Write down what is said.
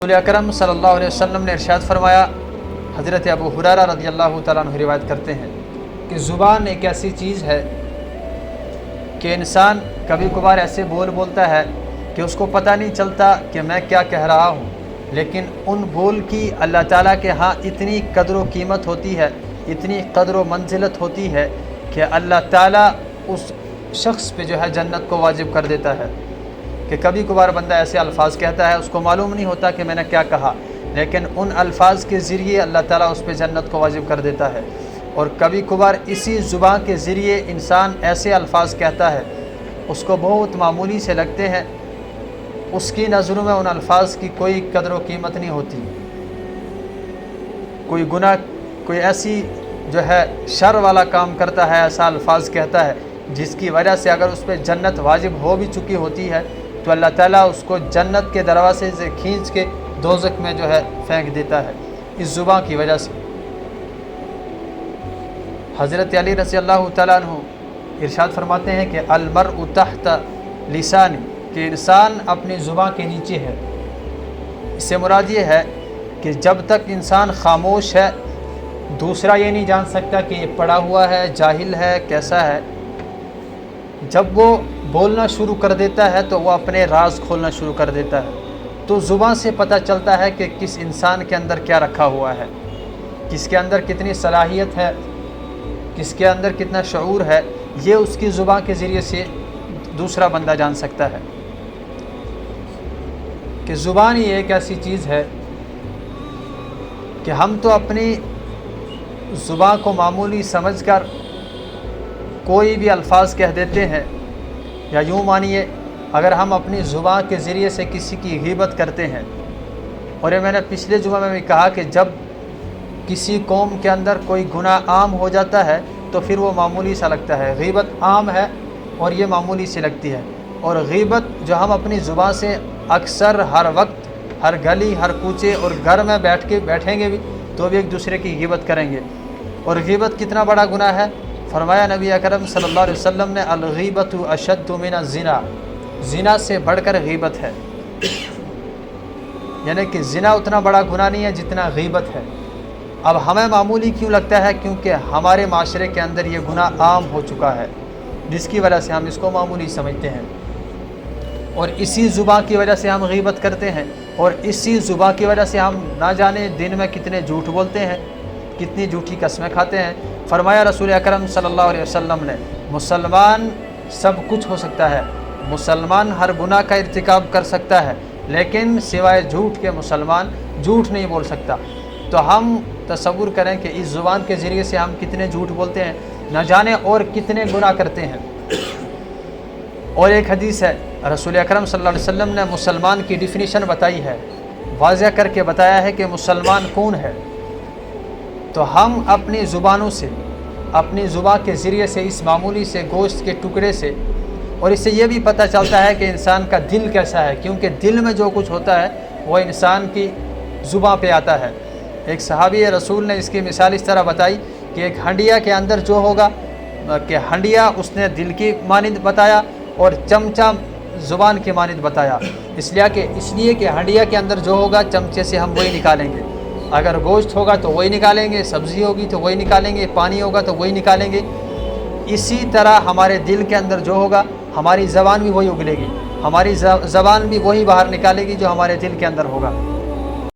رسول اکرم صلی اللہ علیہ وسلم نے ارشاد فرمایا، حضرت ابو ہریرہ رضی اللہ تعالیٰ عنہ روایت کرتے ہیں کہ زبان ایک ایسی چیز ہے کہ انسان کبھی کبھار ایسے بولتا ہے کہ اس کو پتہ نہیں چلتا کہ میں کیا کہہ رہا ہوں، لیکن ان بول کی اللہ تعالیٰ کے ہاں اتنی قدر و قیمت ہوتی ہے، اتنی قدر و منزلت ہوتی ہے کہ اللہ تعالیٰ اس شخص پہ جنت کو واجب کر دیتا ہے۔ کہ کبھی کبھار بندہ ایسے الفاظ کہتا ہے، اس کو معلوم نہیں ہوتا کہ میں نے کیا کہا، لیکن ان الفاظ کے ذریعے اللہ تعالیٰ اس پہ جنت کو واجب کر دیتا ہے۔ اور کبھی کبھار اسی زبان کے ذریعے انسان ایسے الفاظ کہتا ہے، اس کو بہت معمولی سے لگتے ہیں، اس کی نظروں میں ان الفاظ کی کوئی قدر و قیمت نہیں ہوتی۔ کوئی گناہ، کوئی ایسی شر والا کام کرتا ہے، ایسا الفاظ کہتا ہے جس کی وجہ سے اگر اس پہ جنت واجب ہو بھی چکی ہوتی ہے تو اللہ تعالیٰ اس کو جنت کے دروازے سے کھینچ کے دوزخ میں پھینک دیتا ہے اس زبان کی وجہ سے۔ حضرت علی رضی اللہ تعالیٰ عنہ ارشاد فرماتے ہیں کہ المرء تحت لسانی، کہ انسان اپنی زبان کے نیچے ہے۔ اس سے مراد یہ ہے کہ جب تک انسان خاموش ہے دوسرا یہ نہیں جان سکتا کہ یہ پڑھا ہوا ہے، جاہل ہے، کیسا ہے۔ جب وہ بولنا شروع کر دیتا ہے تو وہ اپنے راز کھولنا شروع کر دیتا ہے، تو زبان سے پتہ چلتا ہے کہ کس انسان کے اندر کیا رکھا ہوا ہے، کس کے اندر کتنی صلاحیت ہے، کس کے اندر کتنا شعور ہے۔ یہ اس کی زبان کے ذریعے سے دوسرا بندہ جان سکتا ہے کہ زبان ہی ایک ایسی چیز ہے کہ ہم تو اپنی زبان کو معمولی سمجھ کر کوئی بھی الفاظ کہہ دیتے ہیں، یا یوں مانیے اگر ہم اپنی زبان کے ذریعے سے کسی کی غیبت کرتے ہیں، اور یہ میں نے پچھلے جمعہ میں بھی کہا کہ جب کسی قوم کے اندر کوئی گناہ عام ہو جاتا ہے تو پھر وہ معمولی سا لگتا ہے۔ غیبت عام ہے اور یہ معمولی سی لگتی ہے، اور غیبت جو ہم اپنی زبان سے اکثر ہر وقت، ہر گلی، ہر کوچے اور گھر میں بیٹھیں گے بھی تو بھی ایک دوسرے کی غیبت کریں گے۔ اور غیبت کتنا بڑا گناہ ہے؟ فرمایا نبی اکرم صلی اللہ علیہ وسلم نے، الغیبۃ اشد من الزنا، زنا سے بڑھ کر غیبت ہے۔ یعنی کہ زنا اتنا بڑا گناہ نہیں ہے جتنا غیبت ہے۔ اب ہمیں معمولی کیوں لگتا ہے؟ کیونکہ ہمارے معاشرے کے اندر یہ گناہ عام ہو چکا ہے، جس کی وجہ سے ہم اس کو معمولی سمجھتے ہیں، اور اسی زبان کی وجہ سے ہم غیبت کرتے ہیں، اور اسی زبان کی وجہ سے ہم نہ جانے دن میں کتنے جھوٹ بولتے ہیں، کتنی جھوٹی قسمیں کھاتے ہیں۔ فرمایا رسول اکرم صلی اللہ علیہ وسلم نے، مسلمان سب کچھ ہو سکتا ہے، مسلمان ہر گناہ کا ارتکاب کر سکتا ہے، لیکن سوائے جھوٹ کے مسلمان جھوٹ نہیں بول سکتا۔ تو ہم تصور کریں کہ اس زبان کے ذریعے سے ہم کتنے جھوٹ بولتے ہیں، نہ جانے اور کتنے گناہ کرتے ہیں۔ اور ایک حدیث ہے، رسول اکرم صلی اللہ علیہ وسلم نے مسلمان کی ڈیفینیشن بتائی ہے، واضح کر کے بتایا ہے کہ مسلمان کون ہے۔ تو ہم اپنی زبانوں سے، اپنی زبان کے ذریعے سے، اس معمولی سے گوشت کے ٹکڑے سے، اور اس سے یہ بھی پتہ چلتا ہے کہ انسان کا دل کیسا ہے، کیونکہ دل میں جو کچھ ہوتا ہے وہ انسان کی زبان پہ آتا ہے۔ ایک صحابی رسول نے اس کی مثال اس طرح بتائی کہ ایک ہنڈیا کے اندر جو ہوگا کہ ہنڈیا اس نے دل کی مانند بتایا اور چمچہ زبان کی مانند بتایا، اس لیے کہ ہنڈیا کے اندر جو ہوگا چمچے سے ہم وہی نکالیں گے، اگر گوشت ہوگا تو وہی نکالیں گے، سبزی ہوگی تو وہی نکالیں گے، پانی ہوگا تو وہی نکالیں گے۔ اسی طرح ہمارے دل کے اندر جو ہوگا ہماری زبان بھی وہی اگلے گی، ہماری زبان بھی وہی باہر نکالے گی جو ہمارے دل کے اندر ہوگا۔